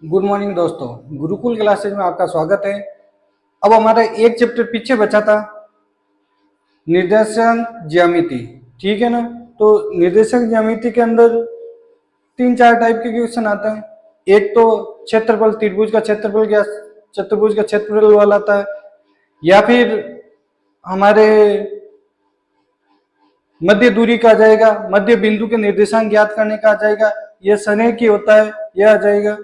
Good morning दोस्तों, Gurukul classes में आपका स्वागत है। अब हमारा एक चैप्टर पीछे बचा था, निर्देशांक ज्यामिति। ठीक है ना। तो निर्देशांक ज्यामिति के अंदर तीन चार टाइप के क्वेश्चन आते हैं। एक तो क्षेत्रफल, त्रिभुज का क्षेत्रफल या चतुर्भुज का क्षेत्रफल वाला आता है, या फिर हमारे मध्य दूरी का आ जाएगा, मध्य बिंदु के निर्देशांक ज्ञात करने का आ जाएगा, यह सने की होता है यह आ जाएगा।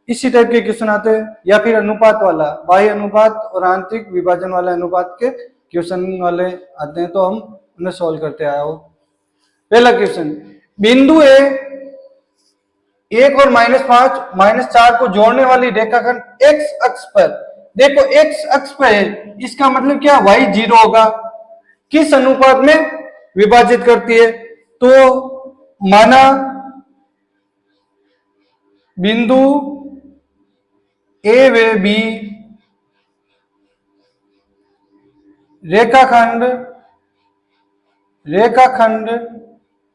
इसी टाइप के क्वेश्चन आते हैं, या फिर अनुपात वाला, बाह्य अनुपात और आंतरिक विभाजन वाला अनुपात के क्वेश्चन वाले आते हैं, तो हम उन्हें सॉल्व करते आए हो। पहला क्वेश्चन, बिंदु ए एक और -5 -4 को जोड़ने वाली रेखाखंड एक्स अक्ष पर, देखो एक्स अक्ष पर है, इसका मतलब क्या, y 0 होगा, किस अनुपात में विभाजित करती है। तो माना बिंदु ए व बी रेखाखंड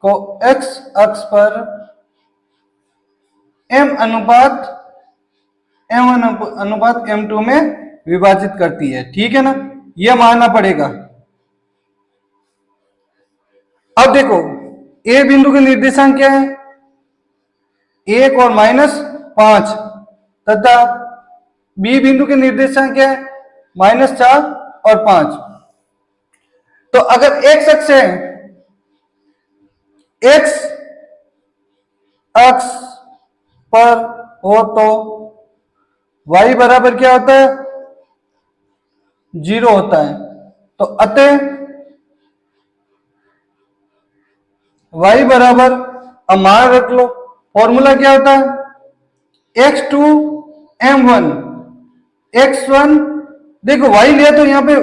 को एक्स अक्ष पर m अनुपात m2 में विभाजित करती है। ठीक है ना, यह मानना पड़ेगा। अब देखो ए बिंदु के निर्देशांक क्या है, 1 और -5, तथा बी बिंदु के निर्देशांक क्या है, -4 और 5। तो अगर एक्स अक्ष है, एक्स अक्ष पर हो तो y बराबर क्या होता है, 0 होता है। तो अतः y बराबर, अब मान रख लो, फॉर्मूला क्या होता है, x2 m1 x1, देखो y लिया तो यहां पे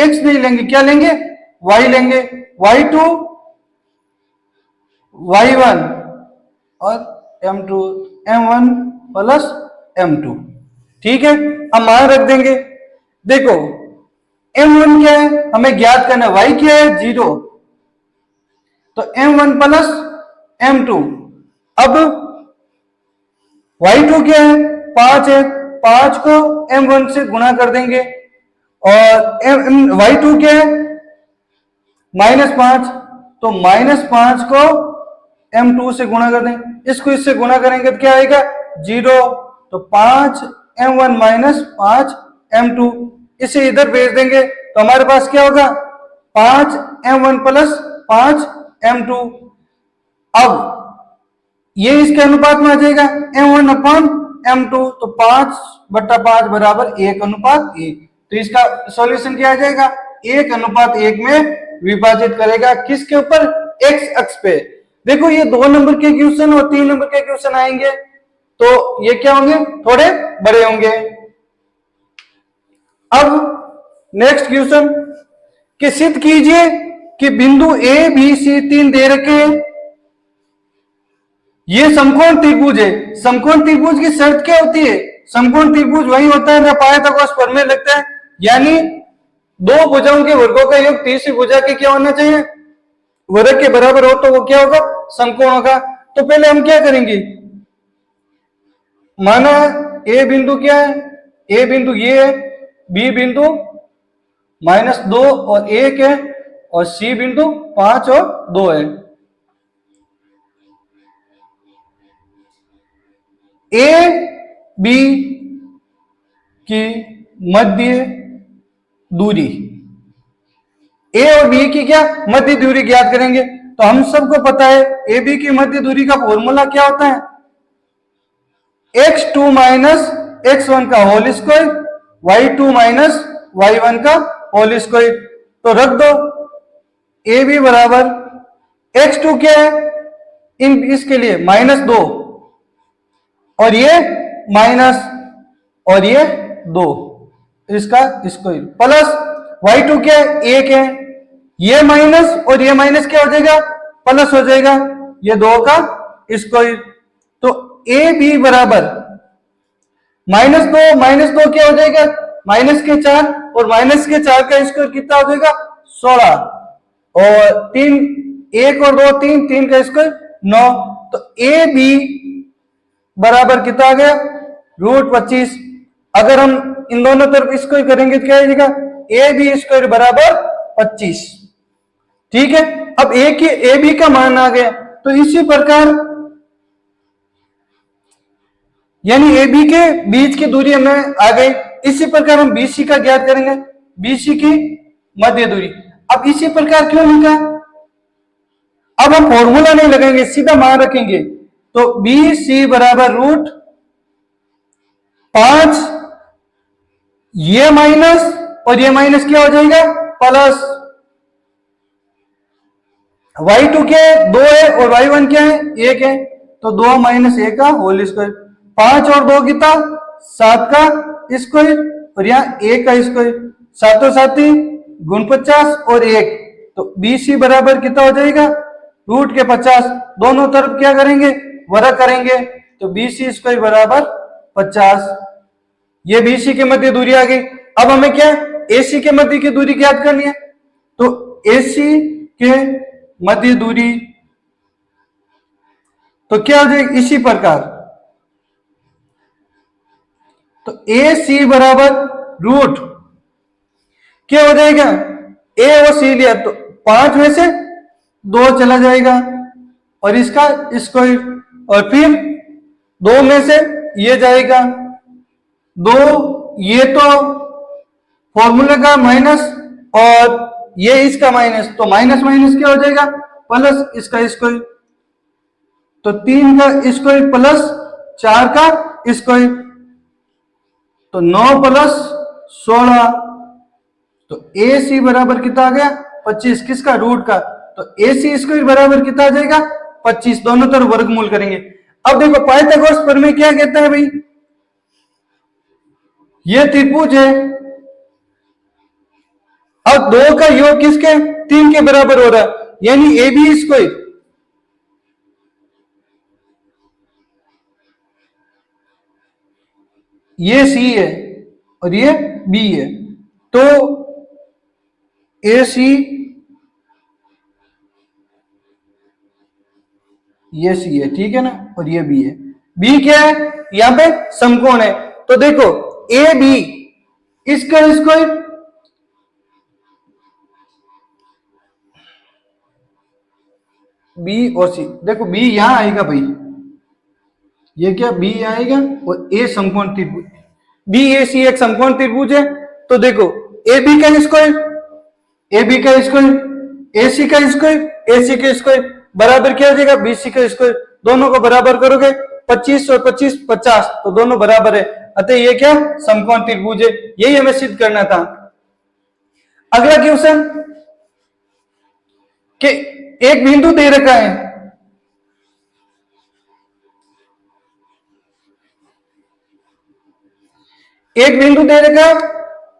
x नहीं लेंगे, क्या लेंगे, y लेंगे, y2 y1 और m2 m1 प्लस m2। ठीक है, अब मान रख देंगे। देखो m1 क्या है, हमें ज्ञात करना है, y क्या है, 0, तो m1 प्लस m2। अब y2 क्या है, 5 है, 5 को m1 से गुणा कर देंगे, और y2 क्या है, -5, तो -5 को m2 से गुणा कर देंगे, इसको इससे गुणा करेंगे तो क्या आएगा, 0, तो 5 m1 -5 m2, इसे इधर भेज देंगे तो हमारे पास क्या होगा, 5 m1 प्लस 5 m2। अब ये इसके अनुपात में आ जाएगा m1 अपान m2, तो 5/5 बराबर 1:1। तो इसका सॉल्यूशन क्या आ जाएगा, 1:1 में विभाजित करेगा, किसके ऊपर, एक्स अक्ष पे। देखो ये 2 नंबर के क्वेश्चन और 3 नंबर के क्वेश्चन आएंगे, तो ये क्या होंगे, थोड़े बड़े होंगे। अब नेक्स्ट क्वेश्चन, कि सिद्ध कीजिए कि बिंदु ए बी सी 3 दे रखे हैं, ये समकोण त्रिभुज है। समकोण त्रिभुज की शर्त क्या होती है, समकोण त्रिभुज वही होता है जब आयताकार प्रमेय लगता है, यानी दो भुजाओं के वर्गों का योग तीसरी भुजा के क्या होना चाहिए, वर्ग के बराबर हो, तो वो क्या होगा, समकोण होगा। तो पहले हम क्या करेंगे, माना ए बिंदु क्या है, ए बिंदु ये है, बी बिंदु -2 और 1 है, और सी बिंदु 5 और 2 है। ए बी की मध्य दूरी, ए और बी की क्या, मध्य दूरी ज्ञात करेंगे। तो हम सबको पता है ए बी की मध्य दूरी का फॉर्मूला क्या होता है, x2 - x1 का होल स्क्वायर, y2 - y1 का होल स्क्वायर। तो रख दो, ए बी बराबर x2 क्या है, इन इसके लिए -2, और ये माइनस, और ये 2, इसका स्क्वायर, प्लस y2 क्या है, 1 है, ये माइनस और ये माइनस क्या हो जाएगा, प्लस हो जाएगा, ये 2 का स्क्वायर। तो ए बी बराबर -2 क्या हो जाएगा, -4, और -4 का स्क्वायर कितना हो जाएगा, 16, और 3, 1 और 2 3, 3 का स्क्वायर 9। तो ए बी बराबर कितना आ गया, √25। अगर हम इन दोनों तरफ स्क्वायर करेंगे तो क्या आ जाएगा, ए बी स्क्वायर बराबर 25। ठीक है, अब ए बी का मान आ गया, तो इसी प्रकार यानी ए बी के बीच की दूरी हमें आ गई। इसी प्रकार हम बी सी का ज्ञात करेंगे, बी सी की मध्य दूरी। अब इसी प्रकार क्यों लिखा, अब हम फॉर्मूला नहीं लगाएंगे, सीधा मान रखेंगे। तो बी सी बराबर √5, ये माइनस और ये माइनस क्या हो जाएगा प्लस। y2 क्या है, 2 है, और y1 क्या है, 1 है, तो 2 माइनस 1 का होल स्क्वायर। 5 और 2 कितना, 7 का स्क्वायर, और यहाँ 1 का स्क्वायर, 7 साथी 49 और 1, तो बी सी बराबर कितना हो जाएगा, रूट के 50। दोनों तरफ क्या करेंगे, वर्ग करेंगे, तो बी सी स्क्वायर बराबर 50। ये बी सी के मध्य दूरी आ गई। अब हमें क्या, ए सी के मध्य की दूरी ज्ञात करनी है, तो ए सी के मध्य दूरी तो क्या हो जाएगी इसी प्रकार, तो ए सी बराबर रूट क्या हो जाएगा, ए और सी लिया तो 5 में से 2 चला जाएगा और इसका स्क्वायर, और फिर 2 में से ये जाएगा 2, ये तो फॉर्मूले का माइनस और ये इसका माइनस, तो माइनस माइनस क्या हो जाएगा प्लस इसका स्क्वायर, तो 3 का स्क्वायर प्लस 4 का स्क्वायर, तो 9 प्लस 16, तो ए सी बराबर कितना आ गया 25, किसका, रूट का, तो ए सी स्क्वायर बराबर कितना आ जाएगा 25। दोनों तरफ वर्गमूल करेंगे। अब देखो पाइथागोरस प्रमेय क्या कहता है भाई, ये त्रिभुज है, अब 2 का योग किसके, 3 के बराबर हो रहा है, यानी ए बी स्क्वायर ये सी है और ये बी है, तो ए सी ये सी है, ठीक है ना, और ये बी है। बी क्या है, यहां पे समकोण है, तो देखो ए बी इसका स्क्वायर, बी और सी, देखो बी यहां आएगा भाई, ये क्या बी आएगा, और ए समकोण त्रिभुज, बी ए सी एक समकोण त्रिभुज है, तो देखो ए बी का स्क्वायर, ए बी का स्क्वायर, ए सी का स्क्वायर, ए सी का स्क्वायर बराबर क्या हो जाएगा, बी सी का स्क्वायर। दोनों को बराबर करोगे 25 और 25 50, तो दोनों बराबर है, अतः ये क्या समकोण त्रिभुज है। यही हमें सिद्ध करना था। अगला क्वेश्चन कि एक बिंदु दे रखा है, एक बिंदु दे रखा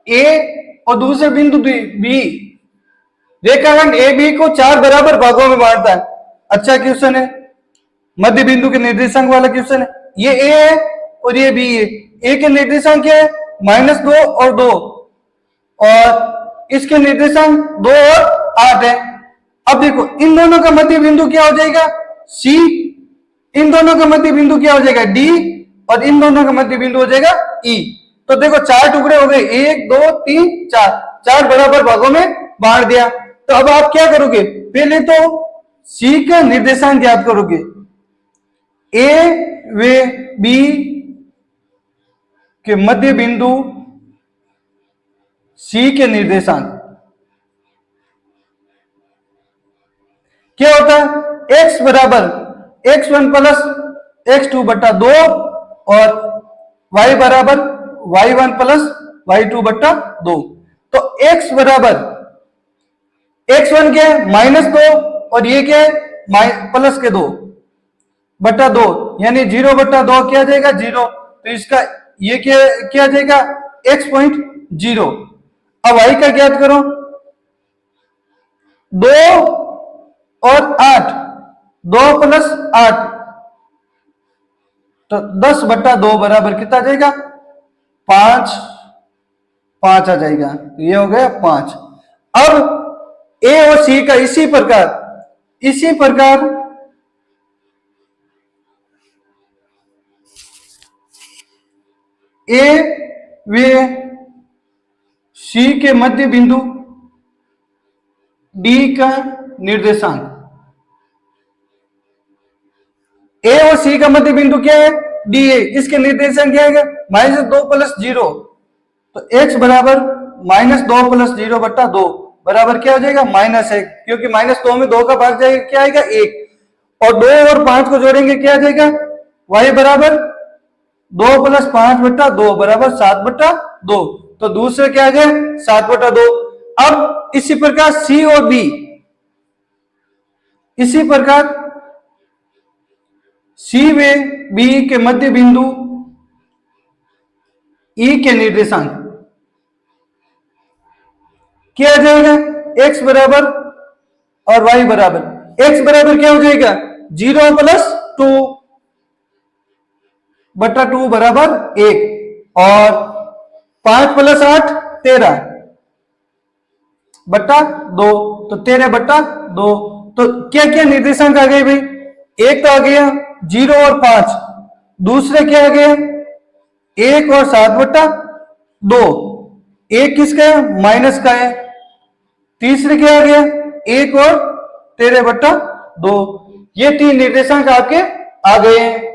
ए और दूसरे बिंदु बी, रेखाखंड ए बी को 4 बराबर भागों में बांटता है। अच्छा क्वेश्चन है, मध्य बिंदु के निर्देशांक वाला क्वेश्चन है। ये ए है और ये बी है। ए के निर्देशांक क्या है, -2 और 2, और इसके निर्देशांक 2 और 8 है। अब देखो इन दोनों का मध्य बिंदु क्या हो जाएगा, सी, इन दोनों का मध्य बिंदु क्या हो जाएगा, डी, और इन दोनों का मध्य बिंदु हो जाएगा ई। तो देखो 4 टुकड़े हो गए, 1 2 3 4, 4 बराबर भागों में बांट दिया। तो अब आप क्या करोगे, पहले तो सी का निर्देशांक ज्ञात करोगे, ए वे बी के मध्य बिंदु सी के निर्देशांक क्या होता है, x बराबर x1 प्लस x2 बट्टा 2 और y बराबर y1 प्लस y2 बट्टा 2। तो x बराबर x1 क्या है -2 और ये क्या है प्लस के 2 बट्टा 2, यानी 0 बट्टा 2 क्या आ जाएगा 0, तो इसका ये क्या आ जाएगा x.0। अब y का ज्ञात करो, 2 और 8, 2 प्लस 8, तो 10 बट्टा 2 बराबर कितना आ जाएगा 5, 5 आ जाएगा, तो ये हो गया 5। अब ए और सी का इसी प्रकार ए व सी के मध्य बिंदु डी का निर्देशांक। ए और सी का मध्य बिंदु क्या है? डी है। इसके निर्देशांक क्या है? -2 + 0। तो x बराबर -2 + 0 बटा 2 बराबर क्या हो जाएगा? -1, क्योंकि -2 में 2 का भाग जाएगा, क्या आएगा? 1। और 2 और 5 को जोड़ेंगे, क्या आ जाएगा? y बराबर 2 + 5 बटा 2 बराबर 7 बटा 2। तो दूसरे क्या आ गया? 7 बटा 2। अब इसी प्रकार सी और बी, इसी प्रकार सी व बी के मध्य बिंदु ई के निर्देशांक क्या आ जाएगा? x बराबर और y बराबर, x बराबर क्या हो जाएगा? 0 + 2 बटा 2 बराबर 1, और 5 + 8 13 बटा 2, तो 13 बटा 2। तो क्या क्या निर्देशांक आ गए भाई? एक तो आ गया 0 और 5, दूसरे क्या आ गया? 1 और 7 बटा 2, एक किसका है? माइनस का है। तीसरे क्या आ गया? 1 और 13 बटा 2। ये 3 निर्देशांक आपके आ गए हैं।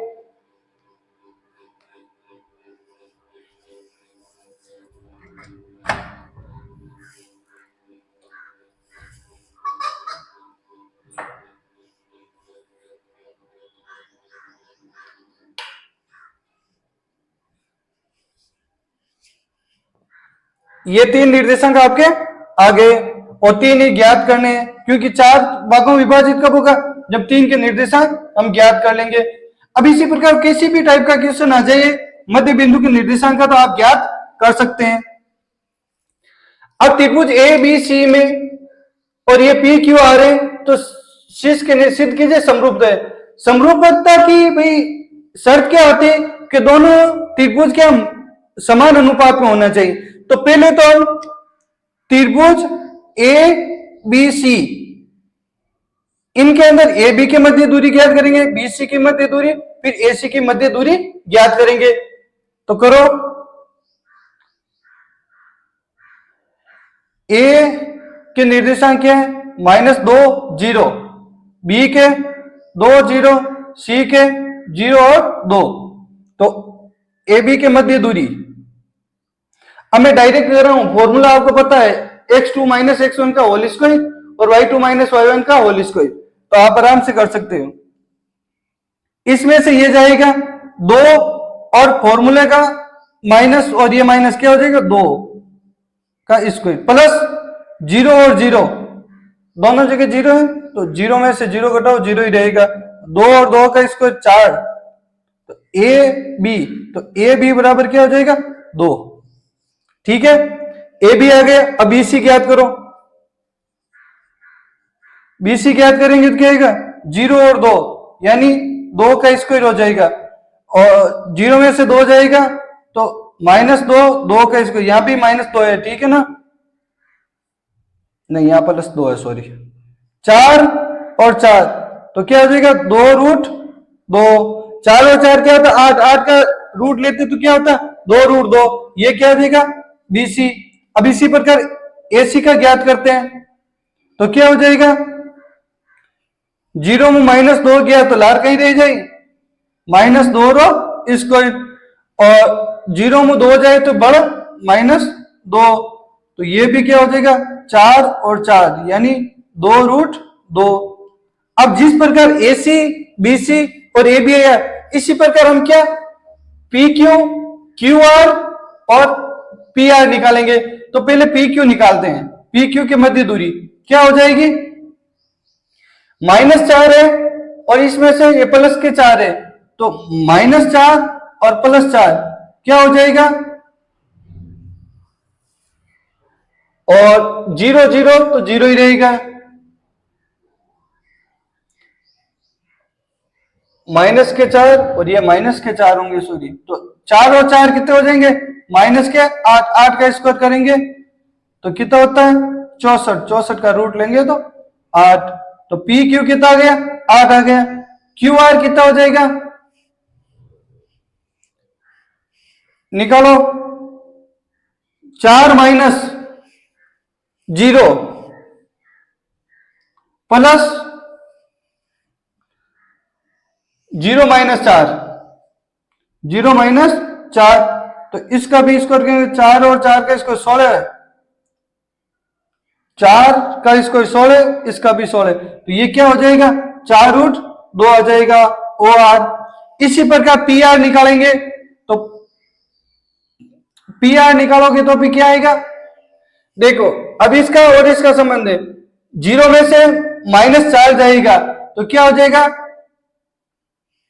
ये 3 निर्देशांक आपके आ गए, और 3 ही ज्ञात करने हैं, क्योंकि 4 भागों में विभाजित कब होगा? जब 3 के निर्देशांक हम ज्ञात कर लेंगे। अब इसी प्रकार किसी भी टाइप का क्वेश्चन आ जाए मध्य बिंदु के निर्देशांक का, तो आप ज्ञात कर सकते हैं। अब त्रिभुज ए बी सी में और ये पी क्यू आर है, तो सिद्ध कीजिए समरूपता है। समरूपता की भाई शर्त क्या होती है? कि दोनों त्रिभुज क्या समान अनुपात में होना चाहिए। तो पहले तो हम त्रिभुज ए बी सी, इनके अंदर ए बी के मध्य दूरी ज्ञात करेंगे, बी सी की मध्य दूरी, फिर ए सी की मध्य दूरी ज्ञात करेंगे। तो करो, ए के निर्देशांक क्या है? -2 0, बी के 2 0, सी के 0 और 2। तो ए बी के मध्य दूरी, अब मैं डायरेक्ट कर रहा हूं, फॉर्मूला आपको पता है, x2 - x1 का होल स्क्वायर और y2 - y1 का होल स्क्वायर, तो आप आराम से कर सकते हो। इसमें से ये जाएगा 2 और फॉर्मूले का माइनस, और ये माइनस क्या हो जाएगा? 2 का स्क्वायर प्लस 0 और 0 दोनों जगह 0 है, तो 0 में से 0 घटाओ, 0 ही रहेगा। 2 और 2 का स्क्वायर 4, तो ए बी, तो ए बी बराबर क्या हो जाएगा? 2। ठीक है, ए बी आ गया। अब बी सी ज्ञात करो, बी सी ज्ञात करेंगे तो क्या आएगा? 0 और 2, यानी 2 का स्क्वायर हो जाएगा, और 0 में से 2 जाएगा, तो -2, 2 का स्क्वायर, यहां भी -2 है, ठीक है ना? नहीं, यहां +2 है, सॉरी। 4 और 4, तो क्या हो जाएगा? 2√2। 4 और 4 क्या होता है? 8। 8 का रूट लेते तो क्या होता है? 2√2। ये क्या हो जाएगा? बीसी। अब इसी प्रकार एसी का ज्ञात करते हैं, तो क्या हो जाएगा? 0 में -2 गया तो लार कहीं रह जाए, -2 रो स्क्वायर, और 0 में 2 जाए तो बढ़ -2, तो ये भी क्या हो जाएगा? 4 और 4, यानी 2√2। अब जिस प्रकार एसी, बीसी और ए बी है, इसी प्रकार हम क्या पी क्यू, क्यू आर और पी आर निकालेंगे। तो पहले पी क्यू निकालते हैं। पी क्यू की मध्य दूरी क्या हो जाएगी? -4 है, और इसमें से ये प्लस के 4 है, तो -4 और +4 क्या हो जाएगा? और 0 0 तो 0 ही रहेगा, -4 और ये -4 होंगे, सॉरी। तो 4 और 4 कितने हो जाएंगे? -8। 8 का स्क्वायर करेंगे तो कितना होता है? 64। 64 का रूट लेंगे तो 8। तो पी क्यू कितना आ गया? 8 आ गया। क्यू आर कितना हो जाएगा? निकालो, 4 माइनस 0 प्लस 0 माइनस 4, 0 माइनस 4, तो इसका भी स्क्वायर करेंगे, 4 और 4 का स्क्वायर 16 है, 4 का स्क्वायर 16, इसका भी 16, तो ये क्या हो जाएगा 4√2 आ जाएगा OR। इसी प्रकार PR निकालेंगे, तो PR निकालोगे तो भी क्या आएगा, देखो अब इसका और इसका संबंध है, 0 में से -4 जाएगा तो क्या हो जाएगा,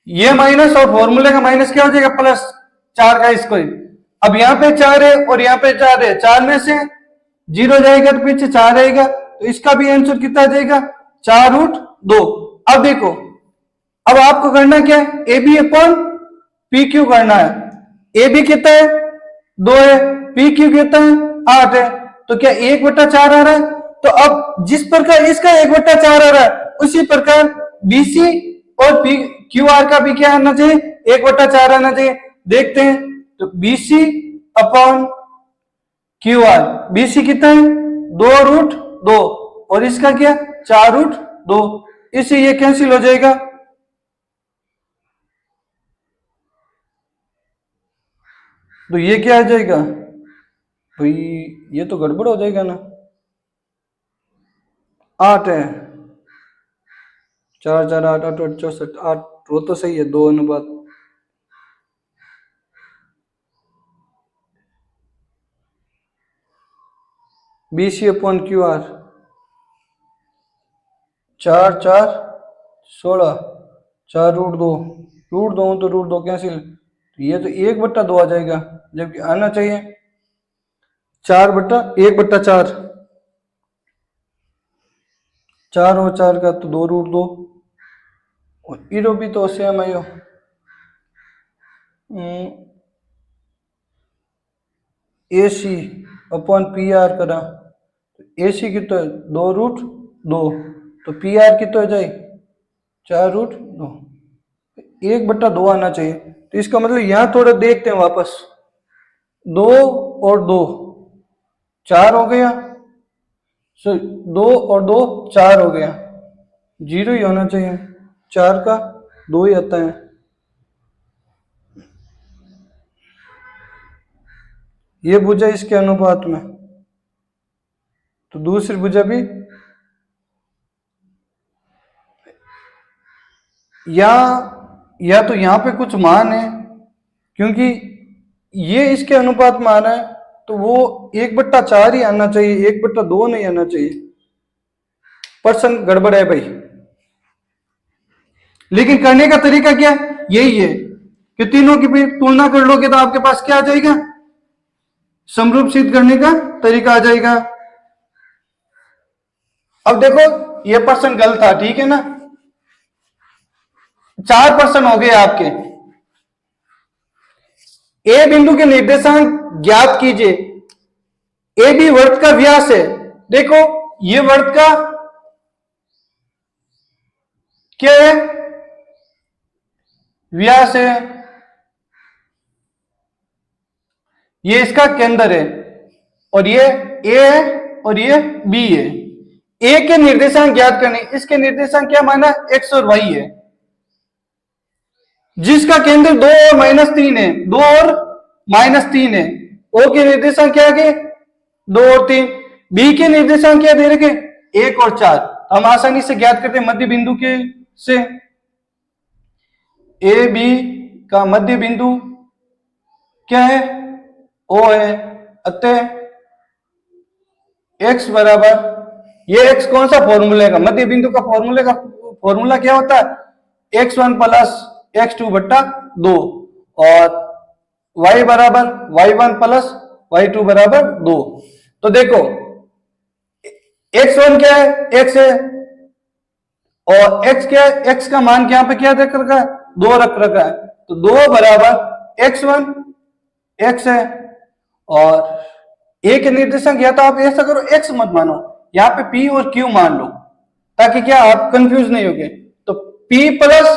ये माइनस और फॉर्मूले का माइनस क्या हो जाएगा +4 का स्क्वायर। अब यहां पे 4 है और यहां पे 4 है, 4 में से 0 जाएगा तो पीछे 4 आएगा, तो इसका भी आंसर कितना आ जाएगा 4√2। अब देखो, अब आपको करना क्या है, AB/PQ करना है। AB कितना है 2 है, PQ कितना है 8 है, तो क्या 1/4 आ रहा है, तो अब जिस प्रकार इसका 1/4 आ रहा है उसी प्रकार BC और QR का भी क्या आना चाहिए 1/4 आना चाहिए। देखते हैं, तो BC/QR, BC कितना है 2√2 और इसका क्या 4√2, इससे ये कैंसिल हो जाएगा, तो ये क्या आ जाएगा भाई, ये तो गड़बड़ हो जाएगा ना, 8 है, 4 4 8 8 8 64, 8 वो तो सही है 2:, BC/QR 4 4 16, 4√2, √2 तो √2 कैंसिल, तो ये तो 1/2 आ जाएगा, जबकि आना चाहिए 4/1/4, 4 और 4 का तो 2√2, और इरो भी तो सेम आयो, AC/PR करा, AC की तो 2√2, तो PR की तो जाए 4√2, 1/2 आना चाहिए, तो इसका मतलब यहां थोड़ा देखते हैं वापस, 2 और 2 4 हो गया, 2 और 2 4 हो गया, 0 ही होना चाहिए, 4 का 2 ही आता है, ये भुजा इसके अनुपात में, तो दूसरी भुजा भी या तो यहां पे कुछ मान है, क्योंकि ये इसके अनुपात में आ रहा है, तो वो 1/4 ही आना चाहिए, 1/2 नहीं आना चाहिए, पर्सन गड़बड़ है भाई। लेकिन करने का तरीका क्या यही है कि तीनों की भी तुलना कर लोगे तो आपके पास क्या आ जाएगा, समरूप सिद्ध करने का तरीका आ जाएगा। अब देखो ये पर्सन गलत था, ठीक है ना, 4 पर्सन हो गए आपके। ए बिंदु के निर्देशांक ज्ञात कीजिए, ए बी वृत्त का व्यास है, देखो ये वृत्त का क्या है व्यास है, ये इसका केंद्र है, और ये ए है और ये बी है। ए के निर्देशांक ज्ञात करने, इसके निर्देशांक क्या माना x और y है, जिसका केंद्र 2 और -3 है, 2 और -3 है। ओ के निर्देशांक क्या है 2 और 3, बी के निर्देशांक क्या दे रखे 1 और 4, हम आसानी से ज्ञात करते हैं मध्य बिंदु के से। ए बी का मध्य बिंदु क्या है ओ है, अतः x बराबर, ये x कौन सा फॉर्मूले का मध्य बिंदु का फॉर्मूला क्या होता है x1 प्लस x2/2 और y बराबर y1 प्लस y2 बराबर 2। तो देखो x1 क्या है x है, और x क्या है, x का मान यहाँ पे क्या रख रखा है 2 रख रखा है, तो 2 बराबर x1 x है, और ए के निर्देशांक या तो आप ऐसा करो x मत मानो, यहाँ पे p और q मान लो, ताकि क्या आप कंफ्यूज नहीं होगे। तो p प्लस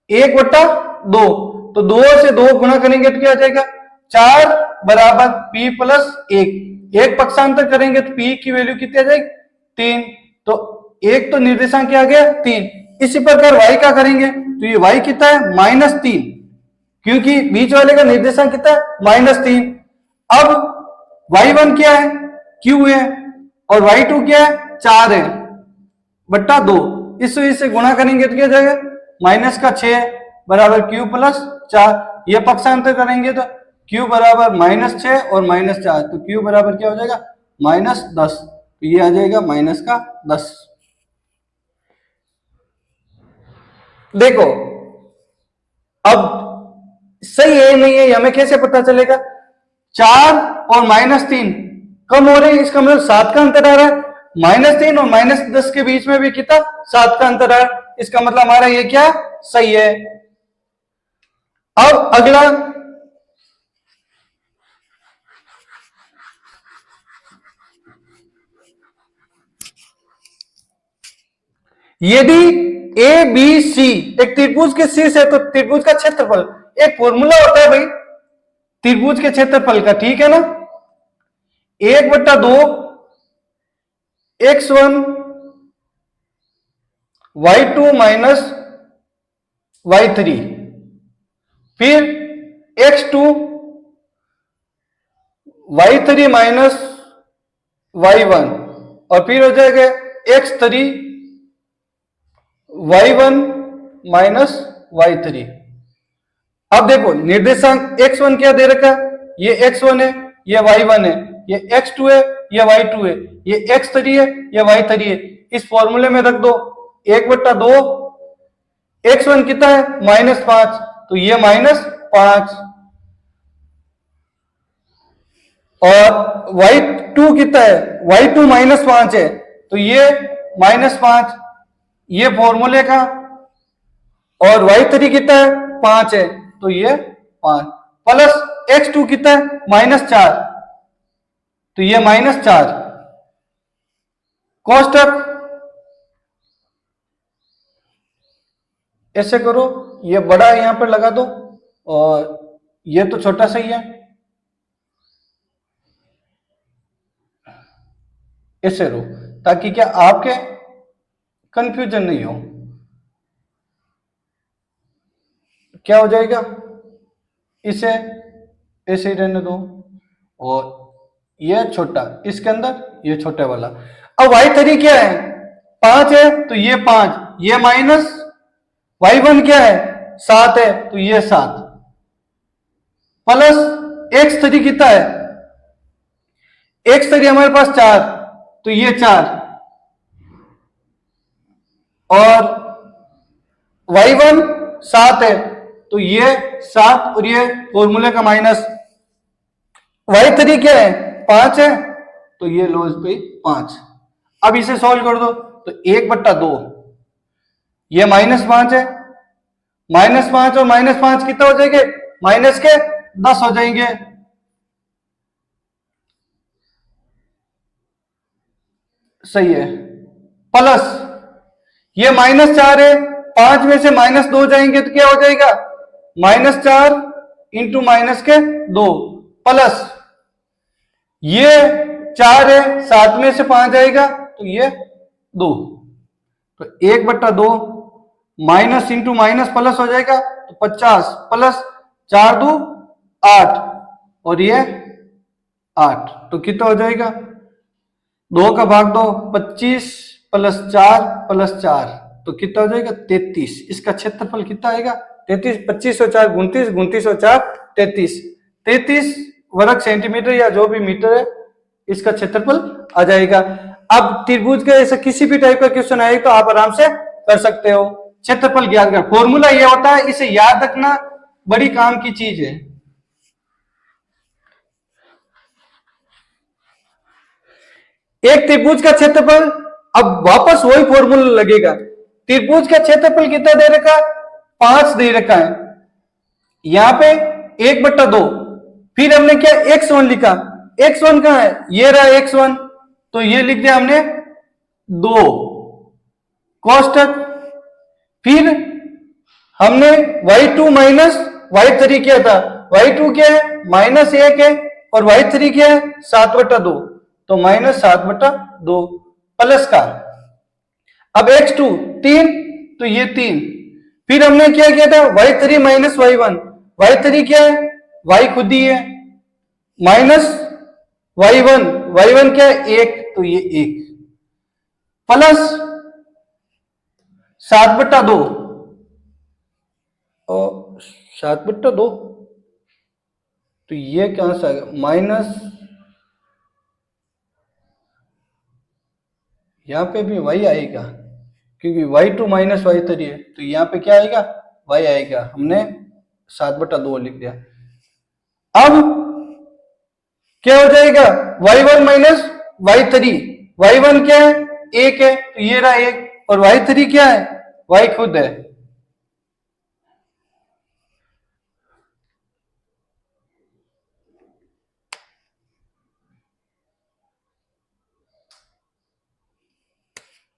1/2, तो 2 से 2 गुणा करेंगे तो क्या आ जाएगा 4 बराबर p प्लस 1 पक्षांतर करेंगे तो p की वैल्यू कितनी आ जाएगी 3, तो एक तो निर्देशांक क्या आ गया 3। इसी प्रकार y का करेंगे तो ये y कितना है -3, क्योंकि बीच वाले का निर्देशांक कितना है -3। अब y1 क्या है q है और y2 क्या है 4 है बट्टा 2, इससे गुणा करेंगे तो क्या जाएगा -6 बराबर q प्लस 4। ये पक्षांतर करेंगे तो q बराबर -6 और -4, तो q बराबर क्या हो जाएगा -10, तो ये आ जाएगा -10। देखो अब सही है नहीं है हमें कैसे पता चलेगा, 4 और -3 कम हो रहे हैं, इसका मतलब 7 का अंतर आ रहा है, -3 और -10 के बीच में भी कितना 7 का अंतर आ रहा है, इसका मतलब हमारा ये क्या सही है। अब अगला यदि ए बी सी एक त्रिभुज के शीर्ष है तो त्रिभुज का क्षेत्रफल, एक फॉर्मूला होता है भाई त्रिभुज के क्षेत्रफल का, ठीक है ना, 1/2 x1 y2 माइनस y3 फिर x2 y3 माइनस y1 और फिर हो जाएगा x3 y1 माइनस y3। अब देखो निर्देशांक x1 क्या दे रखा है, ये x1 है, ये y1 है, ये x2 है, ये y2 है, ये x3 है, ये y3 है, इस फॉर्मूले में रख दो 1/2 x1 कितना है -5, तो ये -5 और y2 कितना है y2 -5 है, तो ये -5 ये फॉर्मूले का, और y3 कितना है 5 है, तो ये 5 प्लस x2 कितना है -4, तो ये -4 कोष्टक ऐसे करो, ये बड़ा यहां पर लगा दो और ये तो छोटा सा ही है, ऐसे रो ताकि क्या आपके कंफ्यूजन नहीं हो। क्या हो जाएगा, इसे ऐसे ही रहने दो और ये छोटा इसके अंदर ये छोटे वाला। अब y3 क्या है 5 है, तो ये 5, ये माइनस y1 क्या है 7 है, तो ये 7 प्लस x3 कितना है, x3 हमारे पास 4, तो ये 4 और y1 7 है, तो ये 7 और ये फॉर्मूले का माइनस, y3 क्या है 5 है, तो ये लो इस पे 5। अब इसे सॉल्व कर दो तो 1/2 ये -5 है, -5 और -5 कितना हो जाएंगे माइनस के 10 हो जाएंगे, सही है, प्लस ये -4 है, 5 में से -2 जाएंगे तो क्या हो जाएगा -4 इंटू -2 प्लस ये 4 है, 7 में से 5 जाएगा तो ये 2, तो 1/2 माइनस इंटू माइनस प्लस हो जाएगा तो 50 प्लस 4 2 8 और ये 8, तो कितना हो जाएगा 2 का भाग 2 25 प्लस 4 प्लस 4, तो कितना हो जाएगा 33। इसका क्षेत्रफल कितना आएगा 33, 25 और 4 29, 29 और 4 33, 33 वर्ग सेंटीमीटर या जो भी मीटर है इसका क्षेत्रफल आ जाएगा। अब त्रिभुज का ऐसा किसी भी टाइप का क्वेश्चन आए तो आप आराम से कर सकते हो। क्षेत्रफल ज्ञात कर, फॉर्मूला ये होता है, इसे याद रखना बड़ी काम की चीज है। एक त्रिभुज का क्षेत्रफल, अब वापस वही फॉर्मूला लगेगा, त्रिभुज का क्षेत्रफल कितना दे रखा 5 दे रखा है, यहां पे 1/2, फिर हमने क्या x1 लिखा, x1 कहां है ये रहा x1, तो ये लिख दिया हमने 2 कोष्टक, फिर हमने y2 माइनस y3 किया था y2 क्या है -1 है और y3 क्या है 7/2, तो -7/2 प्लस का, अब x2 3, तो ये 3, फिर हमने क्या किया था y3 माइनस y1, y3 क्या है y खुद ही है, माइनस y1, y1 क्या है 1, तो ये 1 प्लस 7/2 और 7/2, तो ये कहां से आ गया माइनस, यहां पे भी y आएगा क्योंकि y2 माइनस y3 है, तो यहां पे क्या आएगा y आएगा, हमने 7/2 लिख दिया। अब क्या हो जाएगा y1 माइनस y3, y1 क्या है 1 है, तो ये रहा 1, और y3 क्या है y खुद है,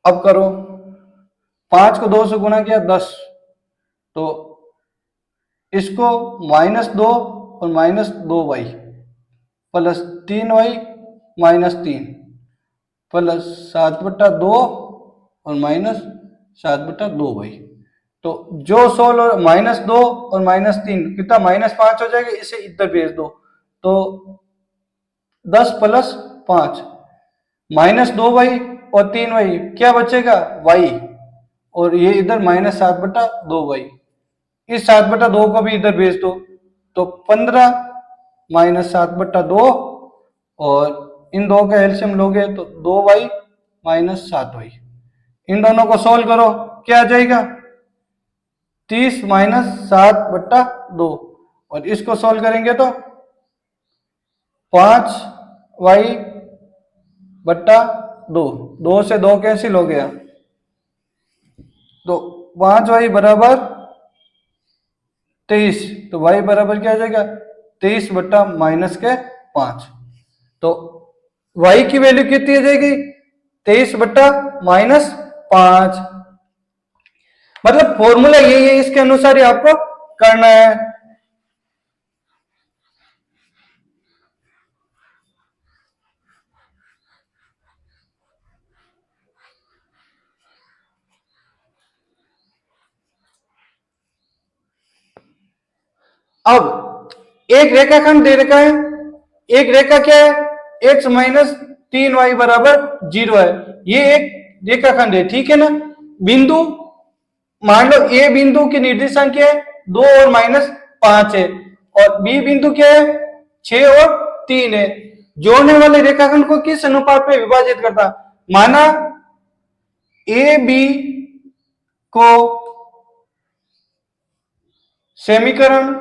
अब करो 5 को 2 से गुणा किया 10, तो इसको -2 और -2y प्लस 3y -3 प्लस 7/2 और -7/2y, तो जो सोल और -2 और -3 कितना -5 हो जाएगा, इसे इधर भेज दो, तो 10 प्लस 5 -2y और 3y क्या बचेगा y, और ये इधर -7/2y, इस 7/2 को भी इधर भेज दो, तो 15 -7/2, और इन दो का एलसीएम लोगे तो 2y -7y, इन दोनों को सोल्व करो क्या आ जाएगा 30 -7/2, और इसको सोल्व करेंगे तो 5y/2, 2 से 2 कैंसिल हो गया, तो 5y बराबर 23, तो y बराबर क्या आ जाएगा 23 बट्टा -5, तो y की वैल्यू कितनी आ जाएगी 23 बट्टा -5, मतलब फॉर्मूला यही है, इसके अनुसार ही आपको करना है। अब एक रेखाखंड दे रखा है, एक रेखा क्या है x माइनस 3y बराबर 0 है, ये एक रेखाखंड है, ठीक है ना। बिंदु मान लो ए बिंदु की निर्देशांक क्या है 2 और -5 है, और बी बिंदु क्या है 6 और 3 है। जोड़ने वाले रेखाखंड को किस अनुपात में विभाजित करता, माना ए बी को समीकरण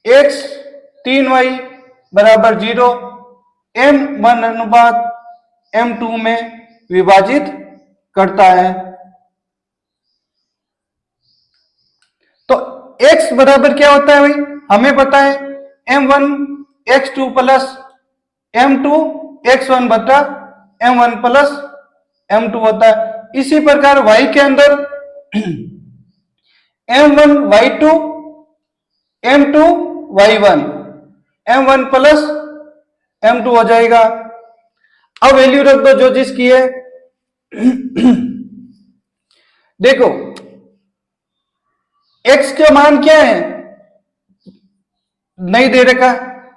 x 3y बराबर 0 m1 अनुपात m2 में विभाजित करता है। तो x बराबर क्या होता है भाई, हमें पता है m1 x2 plus m2 x1 बटा m1 प्लस m2 होता है। इसी प्रकार y के अंदर m1 y2 m2 y1 m1 plus m2 हो जाएगा। अब वैल्यू रख दो जो जिसकी है। देखो x का मान क्या है नहीं दे रखा,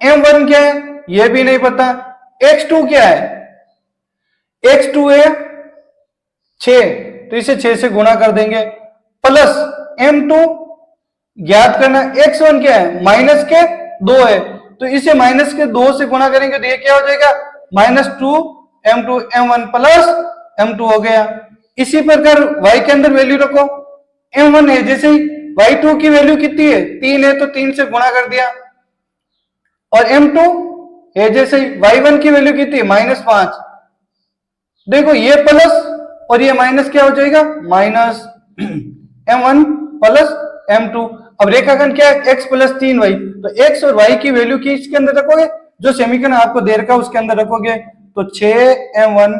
m1 क्या है यह भी नहीं पता, x2 क्या है, x2 है 6, तो इसे 6 से गुणा कर देंगे, प्लस m2 ज्ञात करना, x1 क्या है माइनस के 2 है, तो इसे माइनस के 2 से गुणा करेंगे तो ये क्या हो जाएगा -2 m2 m1 प्लस m2 हो गया। इसी प्रकार y के अंदर वैल्यू रखो, m1 है जैसे ही y2 की वैल्यू कितनी है 3 है, तो 3 से गुणा कर दिया, और m2 है जैसे ही y1 की वैल्यू कितनी है -5, देखो ये प्लस और ये माइनस क्या हो जाएगा माइनस m1 प्लस m2। अब रेखाखंड क्या है x प्लस 3y, तो x और y की वैल्यू की इसके अंदर रखोगे, जो समीकरण आपको दे रखा है उसके अंदर रखोगे, तो 6m1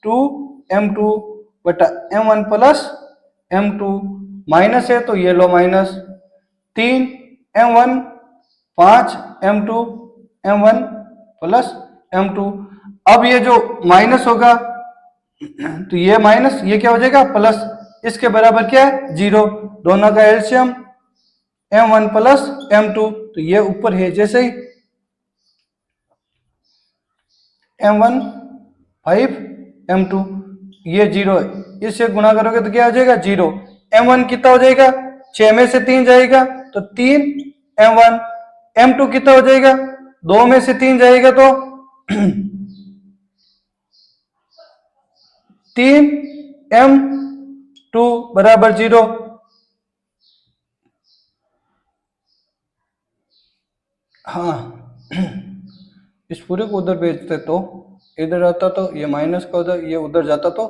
2m2 बटा m1 प्लस m2 माइनस है तो ये लो minus 3 m1 5 m2 m1 plus m2। अब ये जो माइनस होगा तो ये माइनस, ये क्या हो जाएगा प्लस, इसके बराबर क्या है 0, दोनों का एलसीएम m1 प्लस m2, तो ये ऊपर है जैसे ही m1 5 m2 ये 0 है, इससे गुणा करोगे तो क्या हो जाएगा 0। m1 कितना हो जाएगा, 6 में से 3 जाएगा तो 3 m1, m2 कितना हो जाएगा, 2 में से 3 जाएगा तो 3 m2 बराबर 0। हाँ इस पूरे को उधर भेजते तो इधर आता तो ये माइनस का उधर, ये उधर जाता तो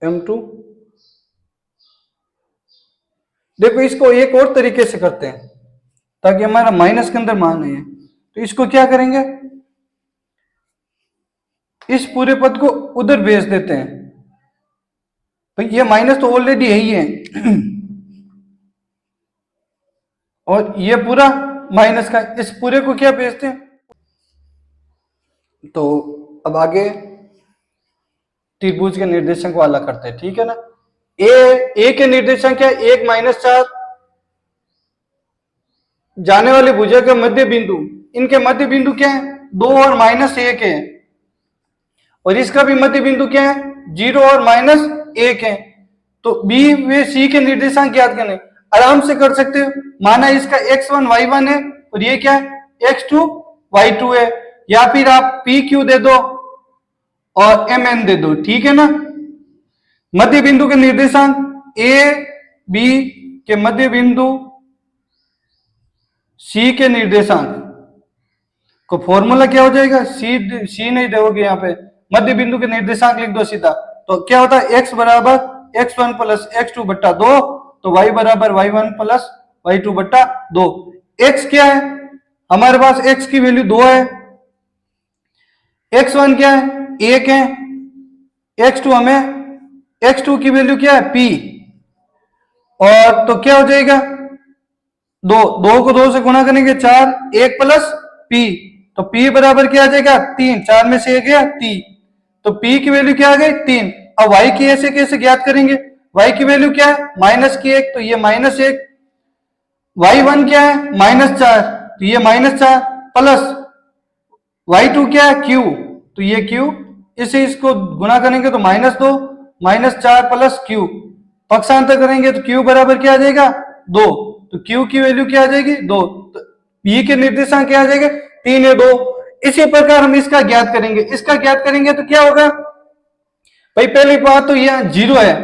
m2। देखो इसको एक और तरीके से करते हैं ताकि हमारा माइनस के अंदर मान है, तो इसको क्या करेंगे, इस पूरे पद को उधर भेज देते हैं, भाई ये माइनस तो ऑलरेडी है ही है और ये पूरा माइनस का, इस पूरे को क्या भेजते हैं। तो अब आगे त्रिभुज के निर्देशांक वाला करते हैं, ठीक है ना। ए के निर्देशांक क्या है, 1 - 4, जाने वाली भुजा का मध्य बिंदु, इनके मध्य बिंदु क्या है 2 और -1 है, और इसका भी मध्य बिंदु क्या है 0 और -1 है। तो बी व सी के निर्देशांक ज्ञात करने, आराम से कर सकते हो। माना इसका x1 y1 है और ये क्या है x2 y2 है, या फिर आप पी क्यू दे दो और mn दे दो, ठीक है ना। मध्य बिंदु के निर्देशांक ए बी के मध्य बिंदु सी के निर्देशांक को फॉर्मूला क्या हो जाएगा, सी नहीं दोगे यहाँ पे, मध्य बिंदु के निर्देशांक लिख दो सीधा। तो क्या होता है x बराबर x1 प्लस x2 बट्टा 2, तो y बराबर y1 प्लस y2 बट्टा 2। x क्या है हमारे पास, x की वैल्यू 2 है, x1 क्या है 1 है, x2 हमें x2 की वैल्यू क्या है p, और तो क्या हो जाएगा 2 को 2 से गुणा करेंगे 4, 1 प्लस p, तो p बराबर क्या आ जाएगा 3, 4 में से 1 गया 3, तो p की वैल्यू क्या आ गई 3। अब y की ऐसे कैसे ज्ञात करेंगे, y की वैल्यू क्या है -1, तो ये -1, y1 क्या है -4, तो ये -4 प्लस y2 क्या है q, तो ये q, इसे इसको गुणा करेंगे तो -2, -4 प्लस q, पक्षांतर करेंगे तो q बराबर क्या आ जाएगा 2, तो q की वैल्यू क्या आ जाएगी 2, तो p के निर्देशांक क्या आ जाएगा 3 या 2। इसी प्रकार हम इसका ज्ञात करेंगे, इसका ज्ञात करेंगे तो क्या होगा भाई, पहली बात तो यह 0 है,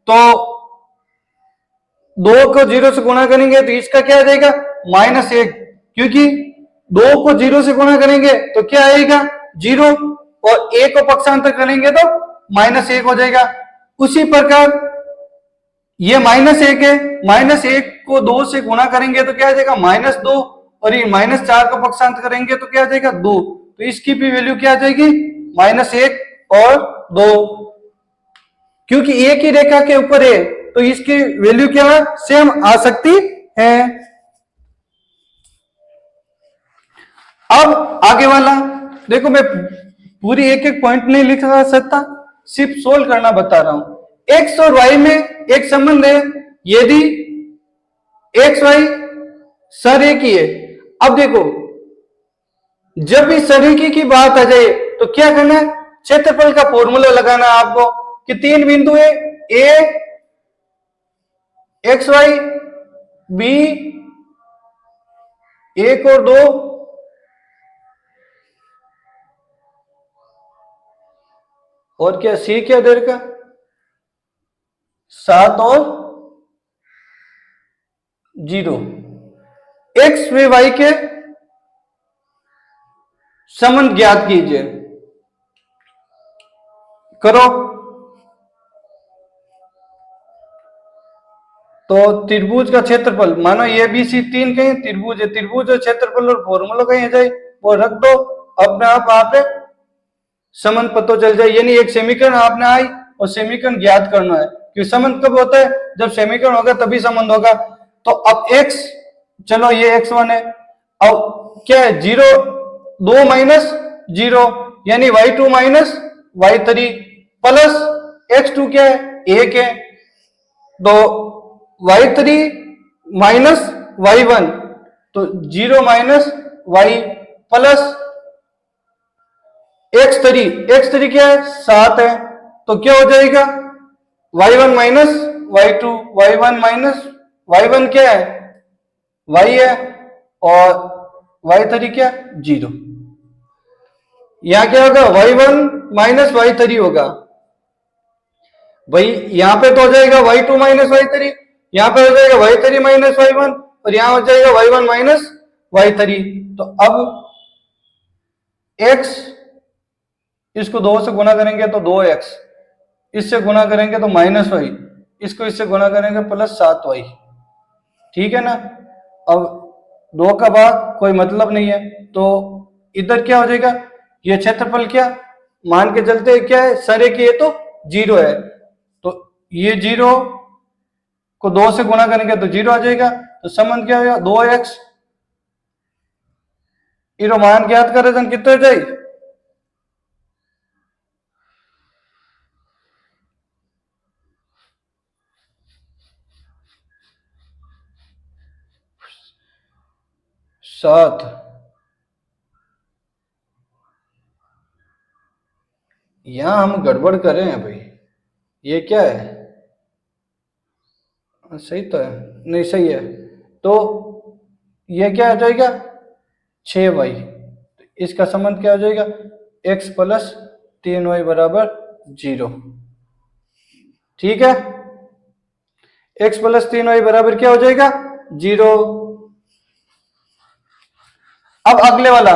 तो 2 को 0 से गुणा करेंगे तो इसका क्या आ जाएगा -1, क्योंकि 2 को 0 से गुणा करेंगे तो क्या आएगा 0, और 1 को पक्षांतर करेंगे तो -1 हो जाएगा। उसी प्रकार ये -1 है, -1 को 2 से गुणा करेंगे तो क्या आ जाएगा -2, और ये -4 को पक्षांतर करेंगे तो क्या आ जाएगा 2, तो इसकी भी वैल्यू क्या आ जाएगी -1 और 2, क्योंकि एक ही रेखा के ऊपर है तो इसकी वैल्यू क्या सेम आ सकती है। अब आगे वाला देखो, मैं पूरी एक एक पॉइंट नहीं लिख सकता, सिर्फ सोल्व करना बता रहा हूं। x और y में एक संबंध है, यदि x y सरेखी है। अब देखो जब भी सरेखी की बात आ जाए तो क्या करना है, क्षेत्रफल का फॉर्मूला लगाना है आपको, कि 3 बिंदु है a x y b 1 और 2, और क्या सी क्या देर का 7 और 0, x व y के संबंध ज्ञात कीजिए। करो, तो त्रिभुज का क्षेत्रफल, मानो ए बी सी 3 कहीं त्रिभुज है, त्रिभुज और क्षेत्रफल और फॉर्मूला कहीं जाए वो रख दो, अपने आप आपने संबंध पता चल जाए। यानी एक समीकरण आपने आई और समीकरण ज्ञात करना है, क्योंकि संबंध कब होता है, जब समीकरण होगा तभी संबंध होगा। तो अब x, चलो ये x1 है, अब क्या है 0, 2 माइनस 0 यानी y2 minus y3 plus x2 क्या है 1 है, तो y3 माइनस y1 तो 0 माइनस y प्लस x3 क्या है 7 है, तो क्या हो जाएगा y1 minus y2, y1 minus y1 क्या है y है और y3 क्या 0। यहां क्या होगा y1 माइनस y3 होगा भाई, यहां पे तो हो जाएगा y2 माइनस y3, यहां पे हो जाएगा y3 माइनस y1 और यहां हो जाएगा y1 माइनस y3। तो अब x, इसको 2 से गुना करेंगे तो 2x, इससे गुना करेंगे तो माइनस y, इसको इससे गुना करेंगे प्लस 7y, ठीक है ना। अब 2 का भाग कोई मतलब नहीं है, तो इधर क्या हो जाएगा, ये क्षेत्रफल क्या मान के चलते क्या है सरे की, ये तो 0 है, तो ये 0 को 2 से गुना करेंगे तो 0 आ जाएगा, तो संबंध क्या होगा 2x, इरो मान ज्ञात करे तो कितने हो जाए 7। यहां हम गड़बड़ कर रहे हैं भाई, ये क्या है सही तो है नहीं सही है, तो ये क्या हो जाएगा 6y, इसका संबंध क्या हो जाएगा x प्लस 3y बराबर 0, ठीक है। x प्लस 3y बराबर क्या हो जाएगा 0। अब अगले वाला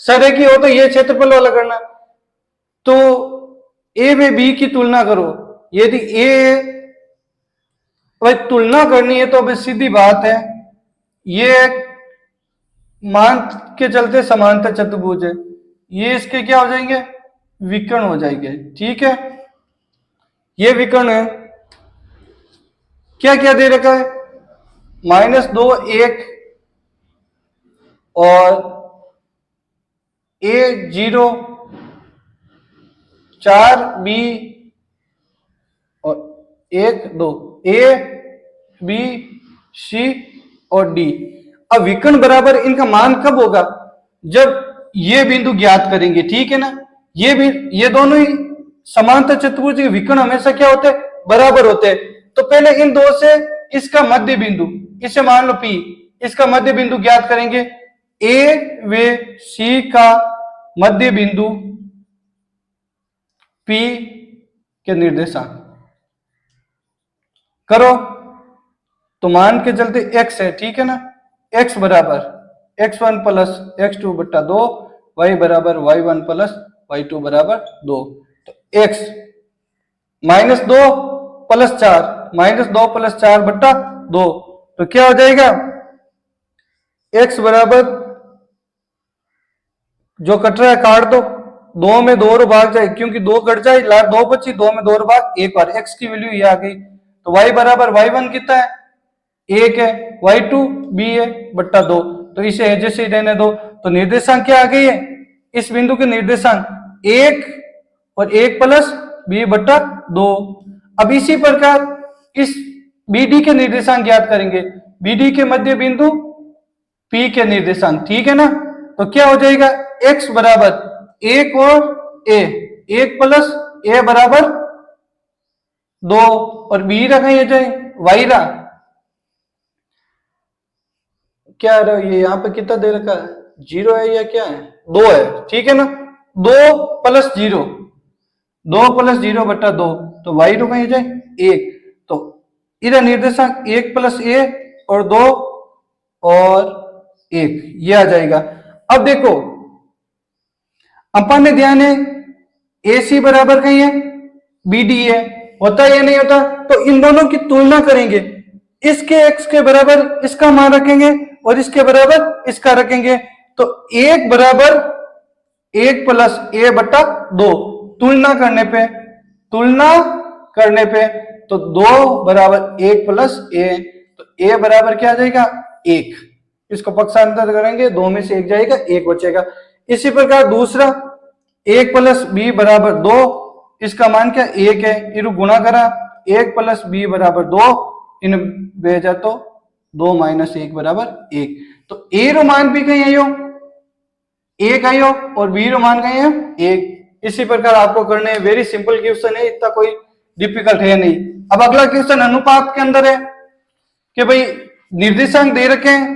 सरे की हो तो ये क्षेत्रफल वाला करना, तो a व b की तुलना करो, यदि a भाई तुलना करनी है तो अब सीधी बात है, ये मान के चलते समांतर चतुर्भुज है, ये इसके क्या हो जाएंगे विकर्ण हो जाएंगे, ठीक है। ये विकर्ण है, क्या क्या दे रखा है -2 1 और a 0 4 b और 1 2 a b c और d। अब विकर्ण बराबर इनका मान कब होगा, जब ये बिंदु ज्ञात करेंगे, ठीक है ना। ये दोनों ही समांतर चतुर्भुज के विकर्ण हमेशा क्या होते हैं बराबर होते हैं। तो पहले इन दो से इसका मध्य बिंदु, इसे मान लो P, इसका मध्य बिंदु ज्ञात करेंगे, A व C का मध्य बिंदु P के निर्देशांक करो, तो मान के चलते x है, ठीक है ना। x बराबर x1 प्लस x2 बट्टा 2, y बराबर y1 प्लस y2 बराबर 2, तो x -2 प्लस 4, -2 प्लस 4 बट्टा 2, तो क्या हो जाएगा x बराबर जो कट रहा है काट दो, 2 में 2 भाग जाए, क्योंकि 2 कट जाए लार 2 बची, 2 में 2 भाग एक बार, x की वैल्यू ये आ गई। तो y बराबर y1 कितना है 1 है, y2 b है बट्टा 2, तो इसे जैसे ही रहने दो। तो निर्देशांक क्या आ गई है, इस बिंदु के निर्देशांक 1 और 1 प्लस b बट्टा 2। अब इसी प्रकार इस BD के निर्देशांक ज्ञात करेंगे, BD के मध्य बिंदु P के निर्देशांक, ठीक है ना। तो क्या हो जाएगा x बराबर 1 और a, 1 प्लस a बराबर 2 और b रखा ये जाए y रहा, क्या है ये यहाँ पे कितना दे रखा है 0 है या क्या है 2 है, ठीक है ना। 2 प्लस 0, 2 प्लस 0 बट्टा 2, तो y रो कहीं जाए 1, तो इधर निर्देशांक 1 प्लस a और 2 और 1 ये आ जाएगा। अब देखो अपन ने ध्यान है AC बराबर कहीं है BD है, होता है या नहीं होता, तो इन दोनों की तुलना करेंगे, इसके x के बराबर इसका मान रखेंगे और इसके बराबर इसका रखेंगे, तो 1 बराबर 1 प्लस a बट्टा 2, तुलना करने पे तो 2 बराबर 1 प्लस ए, तो ए बराबर क्या आ जाएगा 1। इसको पक्षांतर करेंगे, 2 में से 1 जाएगा, 1 बचेगा। इसी प्रकार दूसरा 1 प्लस बी बराबर 2, इसका मान क्या 1 है, इनको गुणा करा, 1 प्लस बी बराबर 2, इन भेजा तो 2 माइनस 1 बराबर 1। तो ए रो मान भी कहीं आयो 1 आयो और बी रो मान कहीं है 1। इसी प्रकार आपको करने, वेरी सिंपल क्वेश्चन है, इतना कोई डिफिकल्ट है नहीं। अब अगला क्वेश्चन अनुपात के अंदर है कि भाई निर्देशांक दे रखे हैं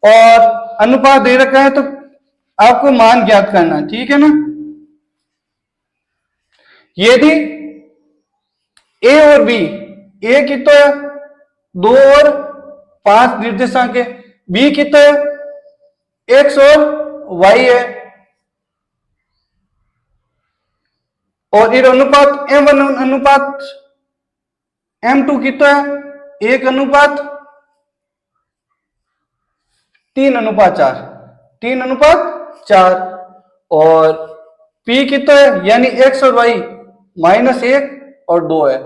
और अनुपात दे रखा है, तो आपको मान ज्ञात करना है, ठीक है ना। यदि ए और बी, ए कितना है 2 और 5 निर्देशांक है, बी कितना है x और y है, और ये अनुपात m1 अनुपात m2 कितना है 1 अनुपात 3 अनुपात 4, 3 अनुपात 4, और p कितना है यानी x और y -1 और 2 है।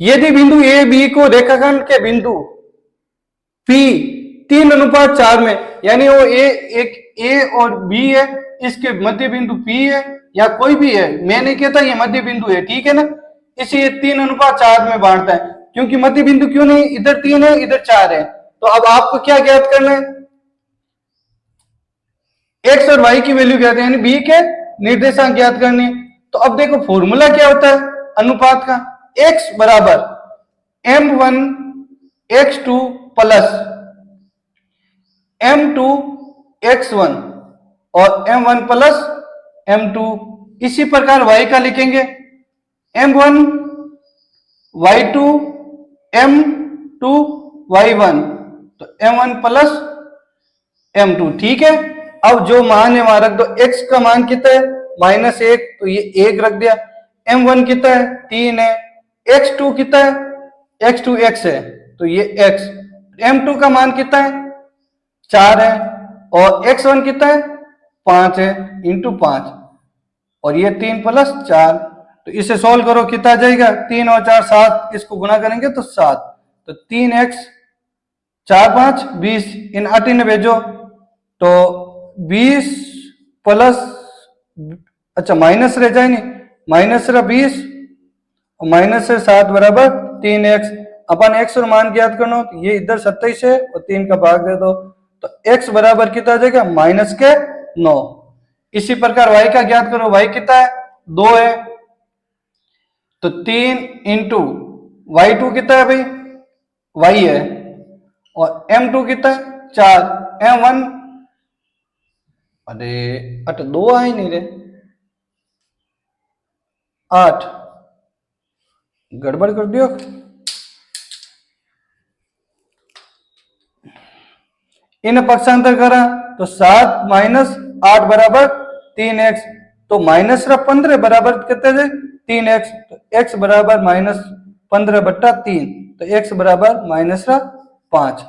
यदि बिंदु ए बी को रेखाखंड के बिंदु p 3 अनुपात 4 में, यानी वो एक ए और बी है, इसके मध्य बिंदु p है या कोई भी है, मैं नहीं कहता ये मध्य बिंदु है, ठीक है ना, इसे 3 अनुपात 4 में बांटता है, क्योंकि मध्य बिंदु क्यों नहीं, इधर 3 है इधर 4 है। तो अब आपको क्या ज्ञात करना है, x और y की वैल्यू ज्ञात है, यानी b के निर्देशांक ज्ञात करने। तो अब देखो फॉर्मूला क्या होता है अनुपात का, x बराबर m1 x2 plus m2 x1 और m1 प्लस m2। इसी प्रकार y का लिखेंगे m1 y2 m2 y1, तो m1 प्लस m2, ठीक है। अब जो मान है वहां रख दो, x का मान कितना है -1, तो ये 1 रख दिया, m1 कितना है 3 है, x2 कितना है x2 x है, तो ये x, m2 का मान कितना है 4 है, और x1 कितना है 5 है, इंटू 5, और ये 3 प्लस 4, तो इसे सॉल्व करो कितना आ जाएगा 3 और 4 7, इसको गुणा करेंगे तो 7, तो 3x 4 5 20, इन 8 ने भेजो तो 20 प्लस, अच्छा माइनस रह जाए नहीं, माइनस रहा 20 और माइनस से 7 बराबर 3x। अपन x और मान ज्ञात करना, तो ये इधर 27 है और 3 का भाग दे दो, तो x बराबर कितना आ जाएगा -9। इसी प्रकार y का ज्ञात करो, y कितना है 2 है, तो 3 इंटू y2 कितना है भाई y है, और m2 कितना है 4, m1 अरे 8 2 आए नहीं रे 8, गड़बड़ कर दियो। इन पक्षांतर करा तो 7 माइनस 8 बराबर 3x, तो माइनस 15 बराबर कितने थे 3x, तो x बराबर -15 बट्टा 3, तो x बराबर -5।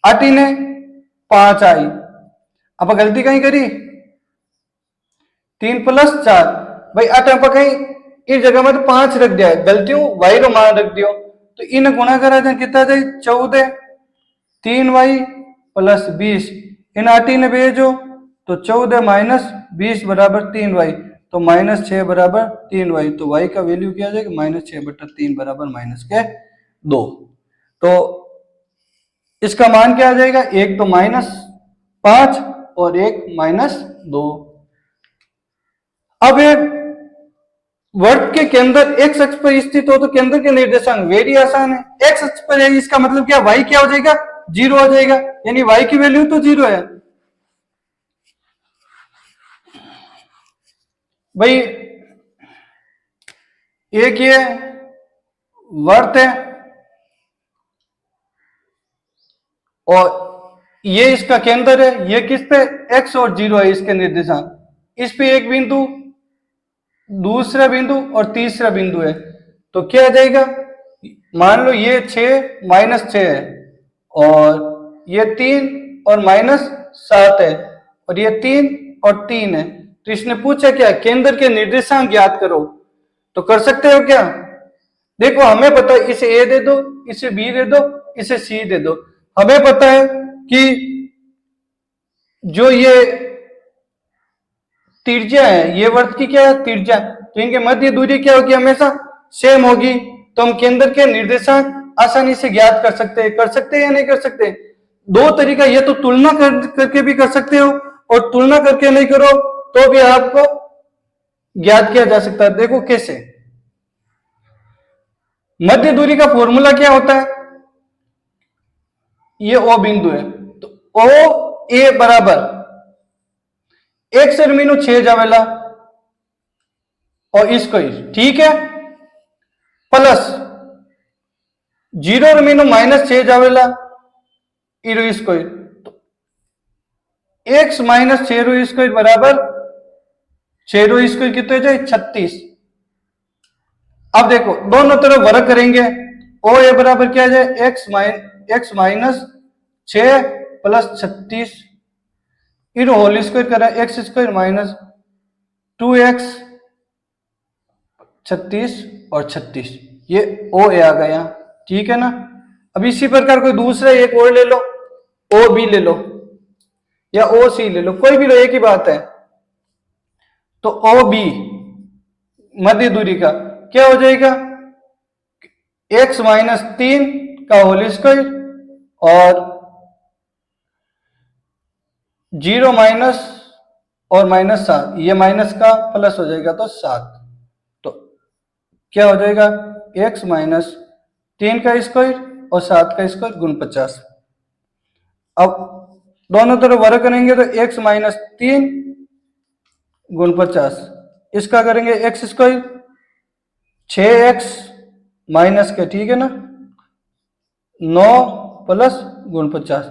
8 ने 5 आई, अब गलती कहीं करी 3 प्लस 4, भाई 8 आप कहीं इस जगह में तो 5 रख दिया है, गलतियों y रो मान रख दियो, तो इन गुणा करा जाए कितना जाए 14, 3y प्लस 20, इन 8 ने भेजो तो 14 माइनस 20 बराबर 3y, तो -6 बराबर 3y, तो y का वैल्यू क्या आ जाएगा -6 बट्टा 3 बराबर -2। तो इसका मान क्या आ जाएगा, एक तो -5 और एक -2। अब एक वर्ग के केंद्र x अक्ष पर स्थित हो तो केंद्र के निर्देशांक वेरी आसान है, x अक्ष पर है, इसका मतलब क्या y क्या हो जाएगा 0 हो जाएगा, यानी y की वैल्यू तो 0 है। भाई एक ये वर्त है और ये इसका केंद्र है, ये किस पे x और 0 है इसके निर्देशांक, इस पे एक बिंदु, दूसरा बिंदु और तीसरा बिंदु है, तो क्या आ जाएगा, मान लो ये 6 -6 है और ये 3 और -7 है और ये 3 और 3 है, तो इसने पूछा क्या केंद्र के निर्देशांक ज्ञात करो, तो कर सकते हो क्या, देखो हमें पता है इसे ए दे दो, इसे बी दे दो, इसे सी दे दो। हमें पता है कि जो ये त्रिज्या है, ये वर्त की क्या है, त्रिज्या, तो इनके मध्य दूरी क्या होगी, हमेशा सेम होगी। तो हम केंद्र के निर्देशांक आसानी से ज्ञात कर सकते हैं या नहीं कर सकते। दो तरीका, ये तो तुलना करके भी कर सकते हो, और तुलना करके नहीं करो तो भी आपको ज्ञात किया जा सकता है। देखो कैसे, मध्य दूरी का फॉर्मूला क्या होता है, ये ओ बिंदु है, तो ओ ए बराबर 1 से मीनू 6 जावेला और इसको, ठीक है, प्लस 0 मीनू -6 जावेला इरो स्क्वायर, तो x - 6 रो स्क्वायर बराबर 6 रो स्क्वायर कितने जाए 36। अब देखो दोनों तरफ वर्ग करेंगे, ओ ए बराबर क्या जाए x - 6 प्लस 36 इरो होल स्क्वायर करें x स्क्वायर माइनस 2x 36 और 36, ये ओ ए आ गया, ठीक है ना। अब इसी प्रकार कोई दूसरा एक और ले लो, ओ बी ले लो या ओ सी ले लो, कोई भी लो, एक ही बात है। तो ओ बी मध्य दूरी का क्या हो जाएगा, x - 3 का होल स्क्वायर और 0 माइनस और -7, ये माइनस का प्लस हो जाएगा तो 7, तो क्या हो जाएगा x - 3 का स्क्वायर और 7 का स्क्वायर गुण 50। अब दोनों तरफ वर्ग करेंगे तो x - 3 गुण 50, इसका करेंगे x स्क्वायर 6x माइनस के, ठीक है ना, 9 प्लस गुण 50।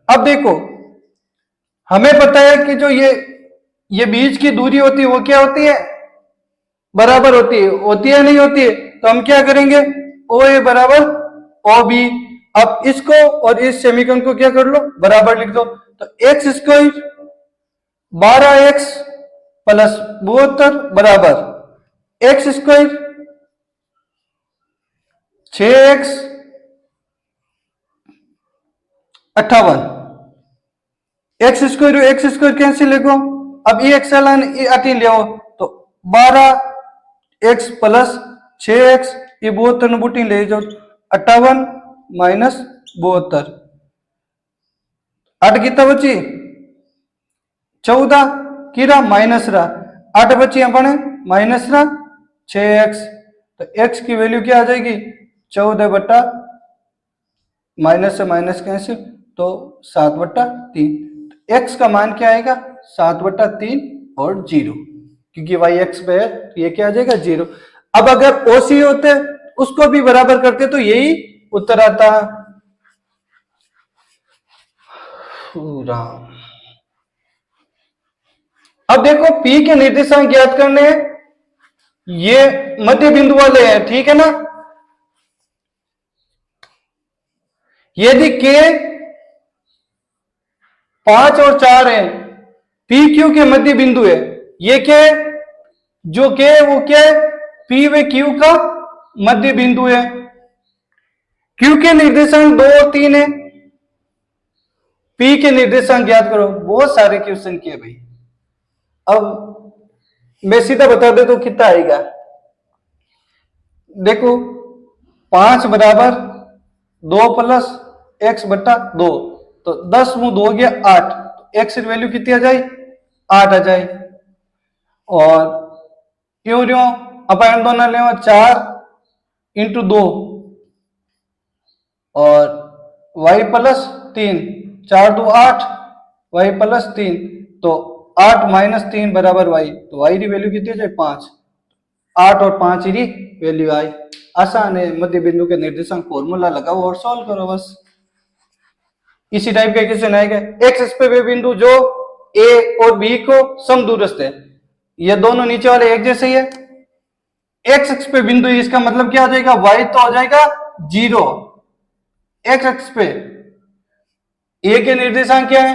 अब देखो हमें पता है कि जो ये बीच की दूरी होती है वो क्या होती है, बराबर होती है नहीं होती है, तो हम क्या करेंगे ओ ए बराबर ओ बी। अब इसको और इस समीकरण को क्या कर लो, बराबर लिख दो, तो एक्स स्क्वायर 12x प्लस 72 बराबर x square 6x 58, x square cancel लिखो, अब ये एक्स अटी ले, तो 12x प्लस 6x, ये 72 बूटी ले जाओ, 58 माइनस 72, 8 कितना बची 14, किरा माइनस रहा 8 बची अपने माइनस रहा 6x, तो x की वैल्यू क्या आ जाएगी 14 बट्टा माइनस से माइनस कैंसिल, तो 7/3, x का मान क्या आएगा 7/3 और 0, क्योंकि y x पे है तो ये क्या आ जाएगा 0। अब अगर OC होते उसको भी बराबर करते तो यही उत्तर आता पूरा। अब देखो P के निर्देशांक ज्ञात करने हैं, ये मध्य बिंदु वाले हैं, ठीक है ना। यदि K 5 और 4 है, P Q के मध्य बिंदु है, ये क्या है, जो K है वो क्या है P व Q का मध्य बिंदु है। Q के निर्देशांक 2 और 3 है, P के निर्देशांक ज्ञात करो। बहुत सारे क्वेश्चन किए भाई, अब मैं सीधा बता दे तो कितना आएगा, देखो 5 बराबर 2 प्लस x बट्टा 2, तो 10 मुँह 2 हो गया 8, तो x की वैल्यू कितनी आ जाए 8 आ जाए। और क्यों रो अपन दोनों ले 4 इंटू 2 और y प्लस 3, 4 2 8, y प्लस 3, तो 8 माइनस 3 बराबर y, तो y की वैल्यू कितनी है 5, 8 और 5 की वैल्यू आई। आसान है, मध्य बिंदु के निर्देशांक फॉर्मूला लगाओ और सॉल्व करो बस। इसी टाइप के क्वेश्चन आएगा। एक्स पे वे बिंदु जो ए और बी को समदूरस्थ है, ये दोनों नीचे वाले एक जैसे ही है। एक्स एक्स पे बिंदु, इसका मतलब क्या हो जाएगा वाई तो हो जाएगा 0। एक्स एक्स पे ए के निर्देशांक क्या है,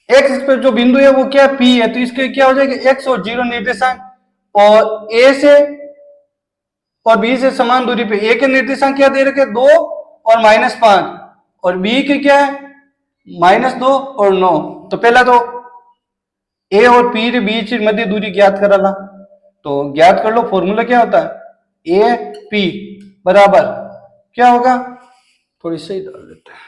एक्स पे जो बिंदु है वो क्या पी है, तो इसके क्या हो जाएगा एक्स और 0 निर्देशांक। और ए से और बी से समान दूरी पे ए के निर्देशांक क्या दे रखे 2 और -5 और बी के क्या है -2 और 9। तो पहला तो ए और पी के बीच मध्य दूरी ज्ञात कराला, तो ज्ञात कर लो। फॉर्मूला क्या होता है ए पी बराबर क्या होगा, थोड़ी सही डाल देते हैं,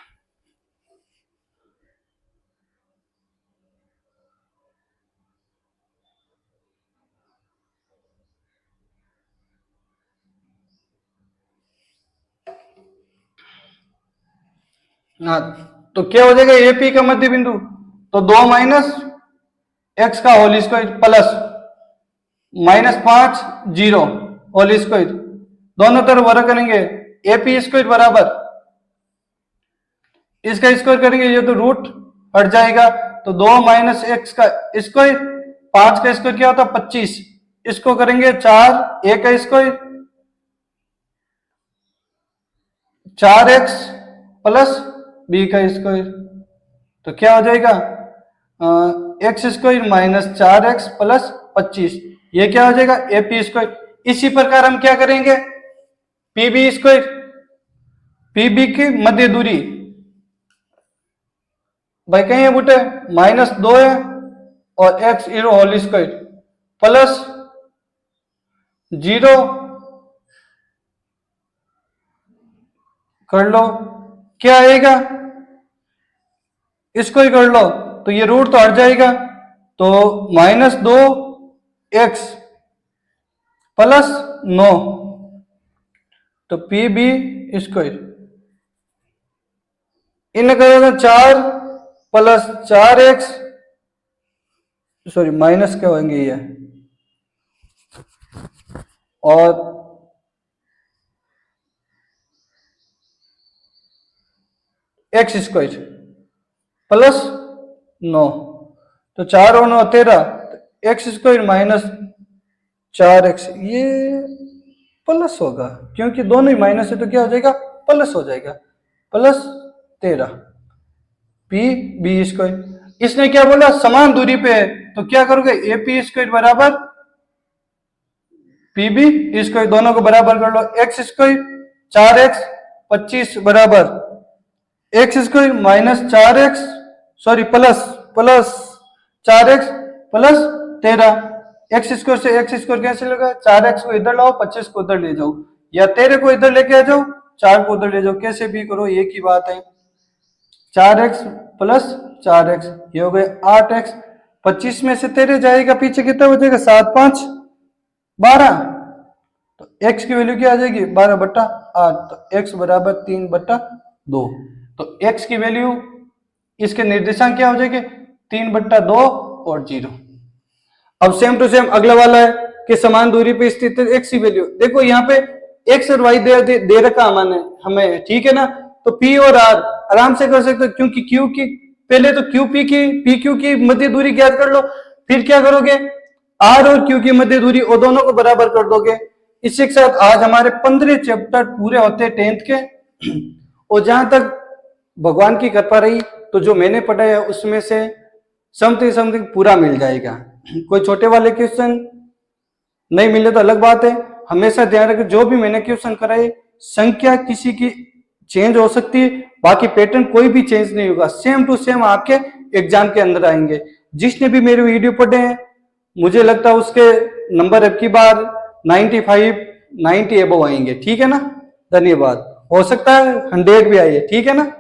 हाँ। तो क्या हो जाएगा एपी का मध्य बिंदु, तो 2 माइनस एक्स का होल स्क्वायर प्लस -5 0 होल स्क्वायर, दोनों तरफ वर्ग करेंगे एपी स्क्वायर बराबर इसका स्क्वायर करेंगे, ये तो रूट हट जाएगा, तो 2 माइनस एक्स का स्क्वायर, 5 का स्क्वायर क्या होता है 25, इसको करेंगे 4 ए का स्क्वायर 4x प्लस बी का स्क्वायर, तो क्या हो जाएगा x square minus 4x plus 25, ये क्या हो जाएगा एपी स्क्वायर। इसी प्रकार हम क्या करेंगे पीबी स्क्वायर, पीबी की मध्य दूरी भाई कहीं है बुटे -2 है और एक्स ईरो होल स्क्वायर प्लस 0 कर लो, क्या आएगा इसको ही कर लो, तो ये रूट तो हट जाएगा, तो -2 एक्स प्लस 9, तो पी बी स्क्वायर इन्हें करेगा 4 प्लस 4x, सॉरी माइनस क्या होंगे ये, और एक्स स्क्वायर प्लस 9, तो 4 और 9 13, एक्स स्क्वायर माइनस 4x, ये प्लस होगा क्योंकि दोनों ही माइनस है, तो क्या हो जाएगा प्लस हो जाएगा, प्लस 13 पी बी स्क्वायर। इसने क्या बोला समान दूरी पे है, तो क्या करोगे ए पी स्क्वायर बराबर पी बी स्क्वायर, दोनों को बराबर कर लो, एक्स स्क्वायर 4x 25 बराबर x square minus 4x sorry plus 4x plus 13, x square से एक्स स्क्वायर कैंसिल होगा, 4x को इधर लाओ 25 को उधर ले जाओ, या 13 को इधर लेके आ जाओ 4 को उधर ले जाओ, कैसे भी करो एक ही बात है, 4x प्लस 4x ये हो गए 8x, 25 में से 13 जाएगा पीछे कितना हो जाएगा 7 5 12, तो x की वैल्यू क्या आ जाएगी 12/8, तो x बराबर 3/2, तो x की वैल्यू इसके निर्देशांक क्या हो जाएंगे 3/2 और 0। अब सेम टू सेम अगला वाला है कि समान दूरी पे स्थित x की वैल्यू, देखो यहाँ पे x और y दे रखा हमें ठीक है ना, तो p और r आराम से कर सकते हो, क्योंकि q की पहले तो qp की pq की मध्य दूरी ज्ञात कर लो, फिर क्या करोगे r और q की मध्य दूरी और दोनों को बराबर कर दोगे। इसी के साथ आज हमारे 15 चैप्टर पूरे होते हैं 10th के, और जहां तक भगवान की कृपा रही तो जो मैंने पढ़ा है उसमें से समथिंग पूरा मिल जाएगा। कोई छोटे वाले क्वेश्चन नहीं मिले तो अलग बात है, हमेशा ध्यान रखें जो भी मैंने क्वेश्चन कराए संख्या किसी की चेंज हो सकती है, बाकी पैटर्न कोई भी चेंज नहीं होगा, सेम टू सेम आपके एग्जाम के अंदर आएंगे। जिसने भी मेरे वीडियो पढ़े हैं मुझे लगता है उसके नंबर अब की बार 95 90 एबव आएंगे, ठीक है ना। धन्यवाद, हो सकता है 100 भी आइए, ठीक है ना।